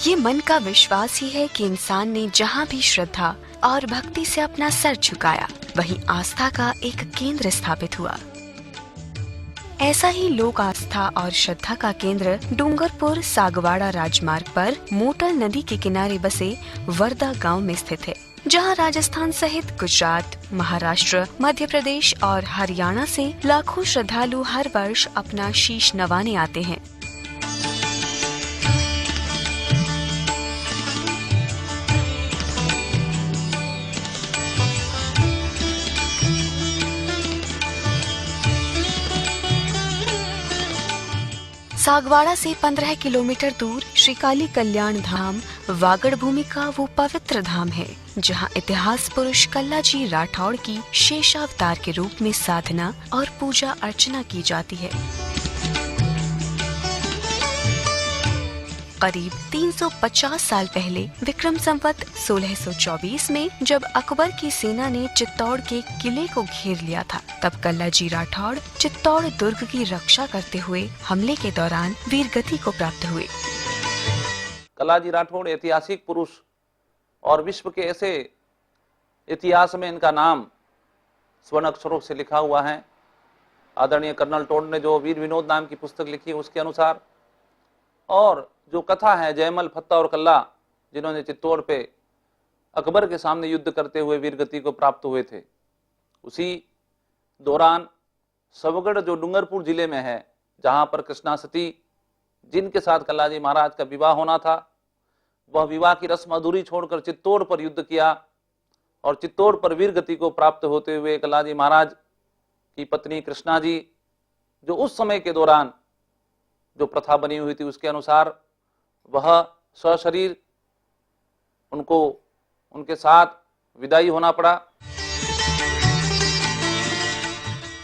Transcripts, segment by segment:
ये मन का विश्वास ही है कि इंसान ने जहाँ भी श्रद्धा और भक्ति से अपना सर झुकाया, वहीं आस्था का एक केंद्र स्थापित हुआ। ऐसा ही लोक आस्था और श्रद्धा का केंद्र डूंगरपुर सागवाड़ा राजमार्ग पर मोटल नदी के किनारे बसे वर्धा गांव में स्थित है, जहां राजस्थान सहित गुजरात, महाराष्ट्र, मध्य प्रदेश और हरियाणा से लाखों श्रद्धालु हर वर्ष अपना शीश नवाने आते हैं। सागवाड़ा से 15 किलोमीटर दूर श्री काली कल्याण धाम वागड़ भूमि का वो पवित्र धाम है, जहां इतिहास पुरुष कल्लाजी राठौड़ की शेषावतार के रूप में साधना और पूजा अर्चना की जाती है। करीब 350 साल पहले विक्रम संवत 1624 में जब अकबर की सेना ने चित्तौड़ के किले को घेर लिया था, तब कल्लाजी राठौड़ चित्तौड़ दुर्ग की रक्षा करते हुए हमले के दौरान वीरगति को प्राप्त हुए। कल्लाजी राठौड़ ऐतिहासिक पुरुष और विश्व के ऐसे इतिहास में इनका नाम स्वर्ण अक्षरों से लिखा हुआ है। आदरणीय कर्नल टोड ने जो वीर विनोद नाम की पुस्तक लिखी उसके अनुसार, और जो कथा है जयमल, फत्ता और कल्ला, जिन्होंने चित्तौड़ पे अकबर के सामने युद्ध करते हुए वीरगति को प्राप्त हुए थे, उसी दौरान सवगढ़ जो डूंगरपुर जिले में है, जहां पर कृष्णा सती जिनके साथ कल्लाजी महाराज का विवाह होना था, वह विवाह की रस्म अधूरी छोड़कर चित्तौड़ पर युद्ध किया और चित्तौड़ पर वीरगति को प्राप्त होते हुए कल्लाजी महाराज की पत्नी कृष्णा जी, जो उस समय के दौरान जो प्रथा बनी हुई थी उसके अनुसार वह सशरीर उनको उनके साथ विदाई होना पड़ा।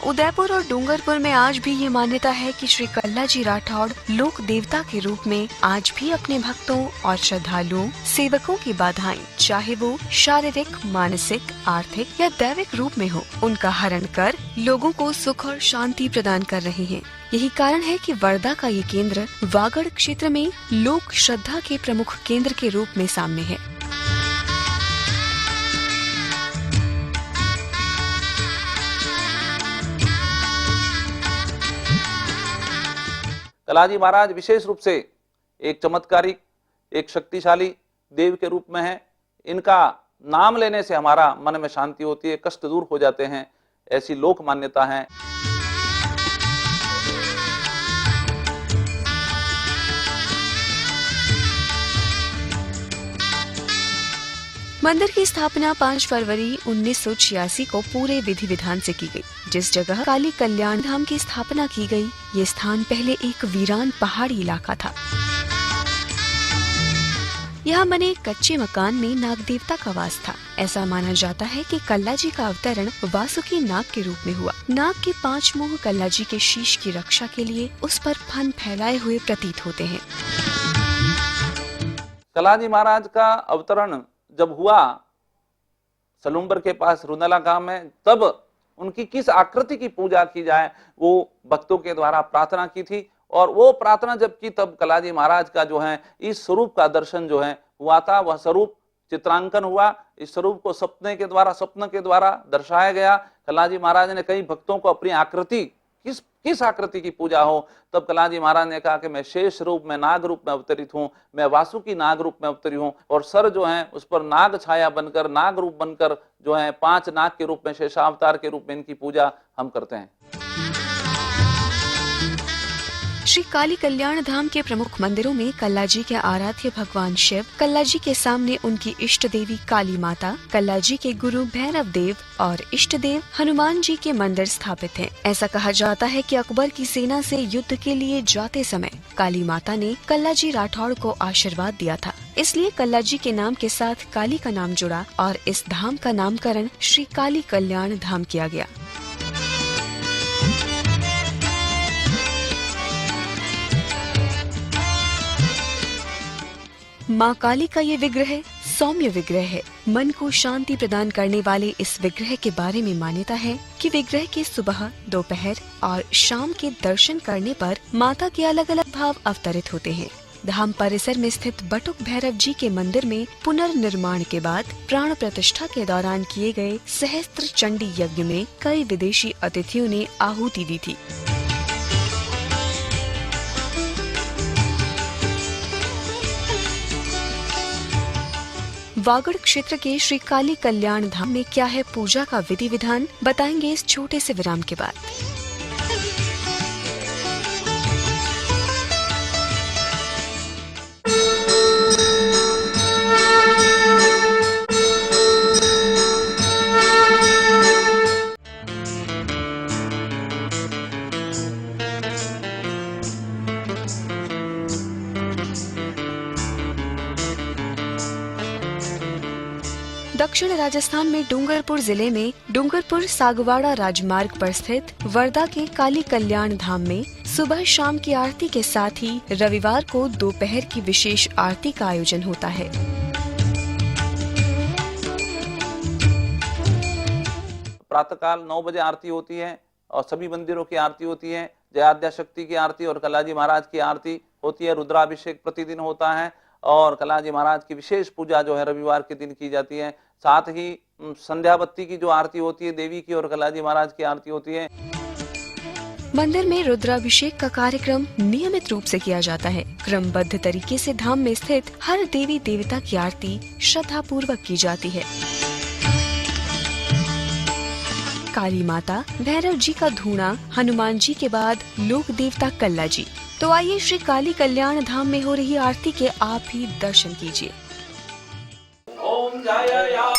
उदयपुर और डूंगरपुर में आज भी ये मान्यता है कि श्री कल्लाजी राठौड़ लोक देवता के रूप में आज भी अपने भक्तों और श्रद्धालुओं, सेवकों की बाधाएं, चाहे वो शारीरिक, मानसिक, आर्थिक या दैविक रूप में हो, उनका हरण कर लोगों को सुख और शांति प्रदान कर रहे हैं। यही कारण है कि वर्धा का ये केंद्र वागड़ क्षेत्र में लोक श्रद्धा के प्रमुख केंद्र के रूप में सामने है। कल्लाजी महाराज विशेष रूप से एक चमत्कारिक, एक शक्तिशाली देव के रूप में है। इनका नाम लेने से हमारा मन में शांति होती है, कष्ट दूर हो जाते हैं, ऐसी लोक मान्यता है। मंदिर की स्थापना 5 फरवरी 1986 को पूरे विधि विधान से की गई। जिस जगह काली कल्याण धाम की स्थापना की गई, ये स्थान पहले एक वीरान पहाड़ी इलाका था। यहाँ बने कच्चे मकान में नाग देवता का वास था। ऐसा माना जाता है कि कल्लाजी का अवतरण वासुकी नाग के रूप में हुआ। नाग के 5 मुंह कल्लाजी के शीश की रक्षा के लिए उस पर फन फैलाए हुए प्रतीत होते हैं। कल्लाजी महाराज का अवतरण जब हुआ सलूम्बर के पास रुंदला गांव में, तब उनकी किस आकृति की पूजा की जाए वो भक्तों के द्वारा प्रार्थना की थी, और वो प्रार्थना जब की तब कल्लाजी महाराज का जो है इस स्वरूप का दर्शन जो है हुआ था। वह स्वरूप चित्रांकन हुआ, इस स्वरूप को स्वप्न के द्वारा दर्शाया गया। कल्लाजी महाराज ने कई भक्तों को अपनी आकृति किस आकृति की पूजा हो, तब कल्लाजी महाराज ने कहा कि मैं शेष रूप में, नाग रूप में अवतरित हूँ, मैं वासुकी नाग रूप में अवतरी हूँ, और सर जो है उस पर नाग छाया बनकर, नाग रूप बनकर जो है 5 नाग के रूप में, शेषावतार के रूप में इनकी पूजा हम करते हैं। श्री काली कल्याण धाम के प्रमुख मंदिरों में कल्लाजी के आराध्य भगवान शिव, कल्लाजी के सामने उनकी इष्ट देवी काली माता, कल्लाजी के गुरु भैरव देव और इष्ट देव हनुमान जी के मंदिर स्थापित हैं। ऐसा कहा जाता है कि अकबर की सेना से युद्ध के लिए जाते समय काली माता ने कल्लाजी राठौड़ को आशीर्वाद दिया था। इसलिए कल्लाजी के नाम के साथ काली का नाम जुड़ा और इस धाम का नामकरण श्री काली कल्याण धाम किया गया। माँ काली का ये विग्रह सौम्य विग्रह है। मन को शांति प्रदान करने वाले इस विग्रह के बारे में मान्यता है कि विग्रह के सुबह, दोपहर और शाम के दर्शन करने पर माता के अलग अलग भाव अवतरित होते हैं। धाम परिसर में स्थित बटुक भैरव जी के मंदिर में पुनर्निर्माण के बाद प्राण प्रतिष्ठा के दौरान किए गए सहस्त्र चंडी यज्ञ में कई विदेशी अतिथियों ने आहुति दी थी। वागड़ क्षेत्र के श्री काली कल्याण धाम में क्या है पूजा का विधि विधान, बताएंगे इस छोटे से विराम के बाद। दक्षिण राजस्थान में डूंगरपुर जिले में डूंगरपुर सागवाड़ा राजमार्ग पर स्थित वर्धा के काली कल्याण धाम में सुबह शाम की आरती के साथ ही रविवार को दोपहर की विशेष आरती का आयोजन होता है। प्रातःकाल 9 बजे आरती होती है और सभी मंदिरों की आरती होती है। जयाद्या शक्ति की आरती और कलाजी महाराज की आरती होती है। रुद्राभिषेक प्रतिदिन होता है और कलाजी महाराज की विशेष पूजा जो है रविवार के दिन की जाती है। साथ ही संध्या बत्ती की जो आरती होती है देवी की और कलाजी महाराज की आरती होती है। मंदिर में रुद्राभिषेक का कार्यक्रम नियमित रूप से किया जाता है। क्रमबद्ध तरीके से धाम में स्थित हर देवी देवता की आरती श्रद्धा पूर्वक की जाती है। काली माता, भैरव जी का धूणा, हनुमान जी के बाद लोक देवता कल्ला जी। तो आइए श्री काली कल्याण धाम में हो रही आरती के आप ही दर्शन कीजिए। ओम जय या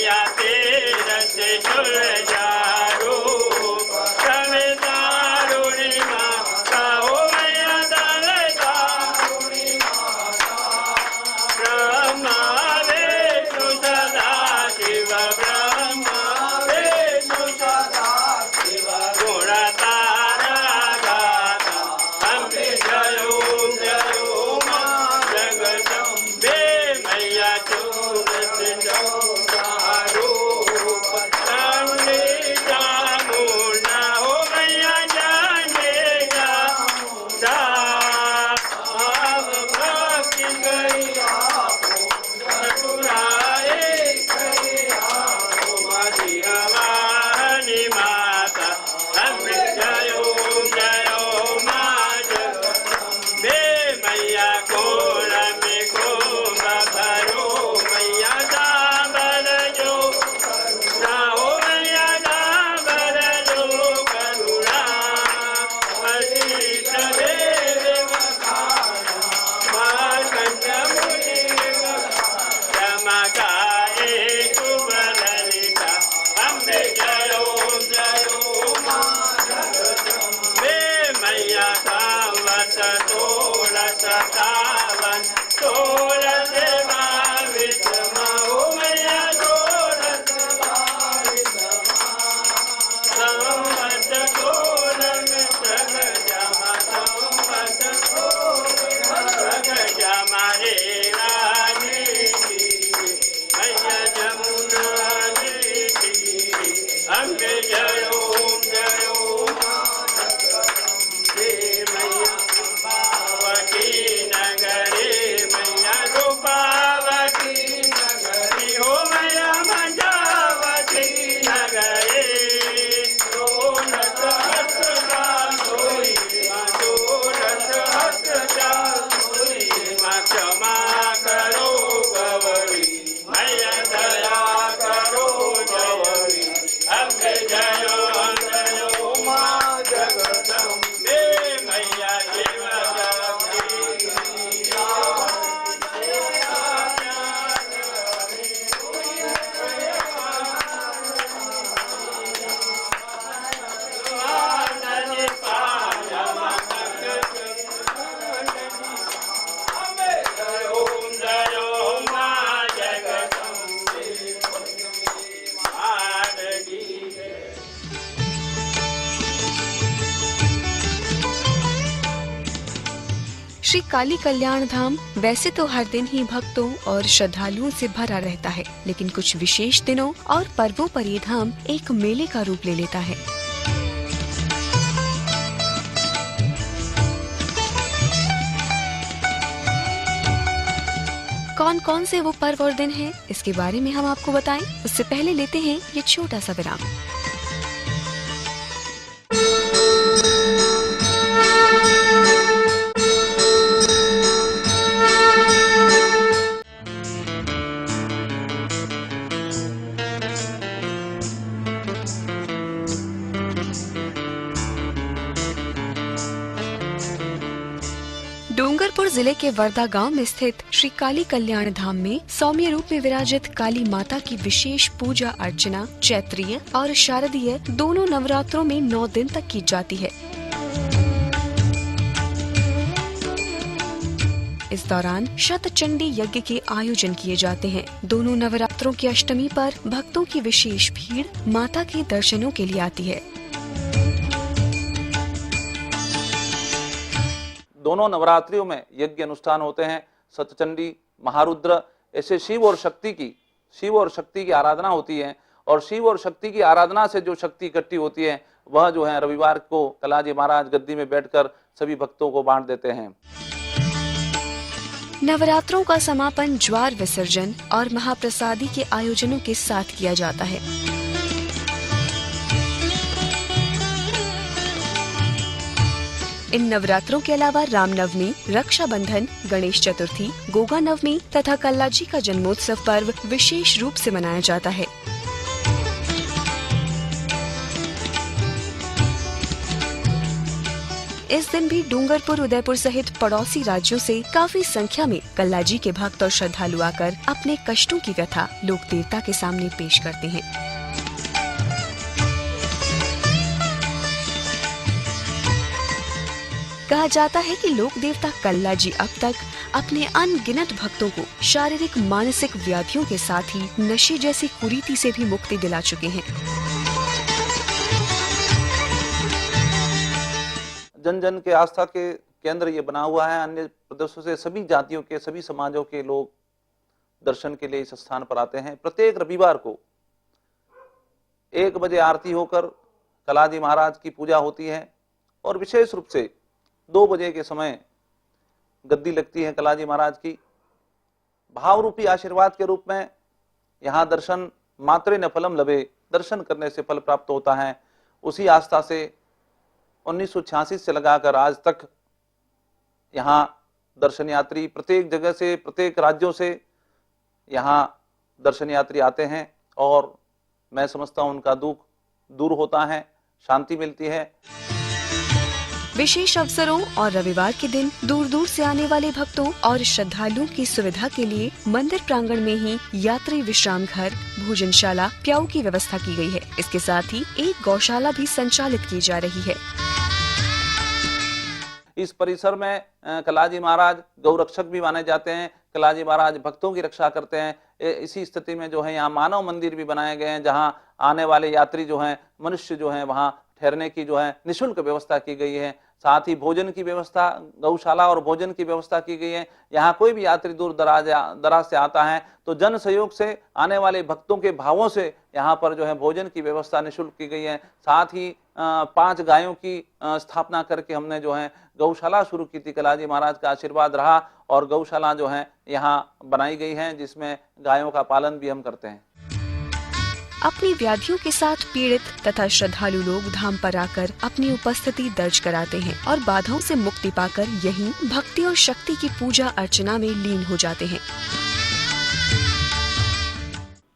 मैया तेरा से जुड़ जारो कमे दारुणी माता हो मैया दलता ब्रह्मा विष्णु सदा शिव ब्रह्मा विष्णु सदा शिव गुण तारा गाता अम्बे जयो जयो मां जगदम्बे मैया चौदस चौदारो जाने जामुना हो मैया जाने जा भक्ति गई चतुराए मधिया वाहनी माता अम्बे जयो जयो मां जगदम्बे मैया कोल में कोम भरो मैया दाबर जो ना हो मैया दाबर जो करुणा असीत देव मां कन्या मुनि चमकाए शुभ ललिता अम्बे जयो जयो मां जगदम्बे मैया सावत सोलस सावन सोलस बाविस हो मैया सोलस बाविस संवत सोलम सग जमा संवत सग जमा रे रानी मैया जमुना अम्बे जयो जयो जगदम्बे मैया पावकी नगरी मैया रूपावती नगरी हो मैया मंजावती नगरी सोलस हस्त सोई सोलस हस्त सोई मां क्षमा करो गौरी मैया दया करो गौरी अम्बे जयो जयो मां जगदम्बे मैया शिव श्री काली कल्याण धाम वैसे तो हर दिन ही भक्तों और श्रद्धालुओं से भरा रहता है, लेकिन कुछ विशेष दिनों और पर्वों पर ये धाम एक मेले का रूप ले लेता है। कौन कौन से वो पर्व और दिन हैं, इसके बारे में हम आपको बताएं, उससे पहले लेते हैं ये छोटा सा विराम। डूंगरपुर जिले के वर्धा गांव में स्थित श्री काली कल्याण धाम में सौम्य रूप में विराजित काली माता की विशेष पूजा अर्चना चैत्रीय और शारदीय दोनों नवरात्रों में 9 दिन तक की जाती है। इस दौरान शतचंडी यज्ञ के आयोजन किए जाते हैं। दोनों नवरात्रों की अष्टमी पर भक्तों की विशेष भीड़ माता के दर्शनों के लिए आती है। दोनों नवरात्रियों में यज्ञ अनुष्ठान होते हैं। सतचंडी, महारुद्र, ऐसे शिव और शक्ति की आराधना होती है। और शिव और शक्ति की आराधना से जो शक्ति इकट्ठी होती है वह जो है रविवार को कलाजी महाराज गद्दी में बैठकर सभी भक्तों को बांट देते हैं। नवरात्रों का समापन ज्वार विसर्जन और महाप्रसादी के आयोजनों के साथ किया जाता है। इन नवरात्रों के अलावा रामनवमी, रक्षाबंधन, गणेश चतुर्थी, गोगा नवमी तथा कल्लाजी का जन्मोत्सव पर्व विशेष रूप से मनाया जाता है। इस दिन भी डूंगरपुर, उदयपुर सहित पड़ोसी राज्यों से काफी संख्या में कल्लाजी के भक्त और श्रद्धालु आकर अपने कष्टों की कथा लोक देवता के सामने पेश करते हैं। कहा जाता है कि लोक देवता कल्लाजी अब तक अपने अनगिनत भक्तों को शारीरिक मानसिक व्याधियों के साथ ही नशे जैसी कुरीति से भी मुक्ति दिला चुके हैं। जन जन के आस्था के केंद्र ये बना हुआ है। अन्य प्रदेशों से सभी जातियों के, सभी समाजों के लोग दर्शन के लिए इस स्थान पर आते हैं। प्रत्येक रविवार को 1 बजे आरती होकर कलाजी महाराज की पूजा होती है और विशेष रूप से 2 बजे के समय गद्दी लगती है कलाजी महाराज की। भाव रूपी आशीर्वाद के रूप में यहाँ दर्शन मात्रे न फलम लभे, दर्शन करने से फल प्राप्त होता है। उसी आस्था से 1986 से लगाकर आज तक यहाँ दर्शन यात्री प्रत्येक जगह से, प्रत्येक राज्यों से यहाँ दर्शन यात्री आते हैं और मैं समझता हूँ उनका दुख दूर होता है, शांति मिलती है। विशेष अवसरों और रविवार के दिन दूर दूर से आने वाले भक्तों और श्रद्धालुओं की सुविधा के लिए मंदिर प्रांगण में ही यात्री विश्राम घर, भोजनशाला, प्याऊ की व्यवस्था की गई है। इसके साथ ही एक गौशाला भी संचालित की जा रही है। इस परिसर में कलाजी महाराज गौरक्षक भी माने जाते हैं। कलाजी महाराज भक्तों की रक्षा करते हैं। इसी स्थिति में जो है यहाँ मानव मंदिर भी बनाए गए हैं, जहाँ आने वाले यात्री जो हैं, मनुष्य जो हैं, वहाँ ठहरने की जो है निःशुल्क व्यवस्था की गई है। साथ ही भोजन की व्यवस्था, गौशाला और भोजन की व्यवस्था की गई है। यहाँ कोई भी यात्री दूर दराज से आता है तो जन सहयोग से, आने वाले भक्तों के भावों से यहाँ पर जो है भोजन की व्यवस्था निःशुल्क की गई है। साथ ही 5 गायों की स्थापना करके हमने जो है गौशाला शुरू की थी। कलाजी महाराज का आशीर्वाद रहा और गौशाला जो है यहाँ बनाई गई है, जिसमें गायों का पालन भी हम करते हैं। अपनी व्याधियों के साथ पीड़ित तथा श्रद्धालु लोग धाम पर आकर अपनी उपस्थिति दर्ज कराते हैं और बाधाओं से मुक्ति पाकर यहीं भक्ति और शक्ति की पूजा अर्चना में लीन हो जाते हैं।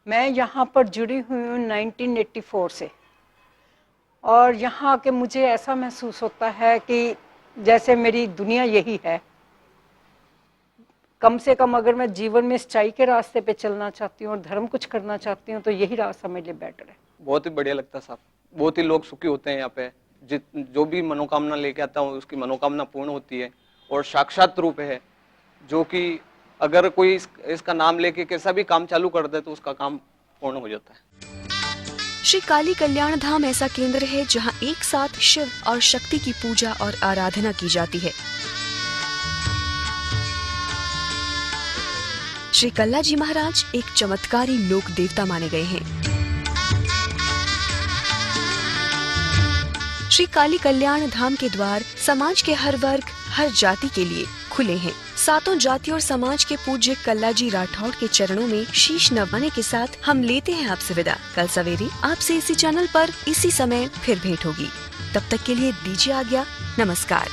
मैं यहाँ पर जुड़ी हुई हूँ 1984 से और यहाँ आके मुझे ऐसा महसूस होता है कि जैसे मेरी दुनिया यही है। कम से कम अगर मैं जीवन में सच्चाई के रास्ते पे चलना चाहती हूँ और धर्म कुछ करना चाहती हूँ तो यही रास्ता मेरे लिए बेटर है। बहुत ही बढ़िया लगता है साहब, बहुत ही लोग सुखी होते हैं यहाँ पे। जो भी मनोकामना लेके आता हूँ उसकी मनोकामना पूर्ण होती है और साक्षात रूप है, जो कि अगर कोई इसका नाम लेके कैसा भी काम चालू कर दे तो उसका काम पूर्ण हो जाता है। श्री काली कल्याण धाम ऐसा केंद्र है जहाँ एक साथ शिव और शक्ति की पूजा और आराधना की जाती है। श्री कल्लाजी महाराज एक चमत्कारी लोक देवता माने गए हैं। श्री काली कल्याण धाम के द्वार समाज के हर वर्ग, हर जाति के लिए खुले हैं। 7 जाति और समाज के पूज्य कल्लाजी राठौड़ के चरणों में शीश नवाने के साथ हम लेते हैं आपसे विदा। कल सवेरे आपसे इसी चैनल पर इसी समय फिर भेंट होगी। तब तक के लिए दीजिए आज्ञा। नमस्कार।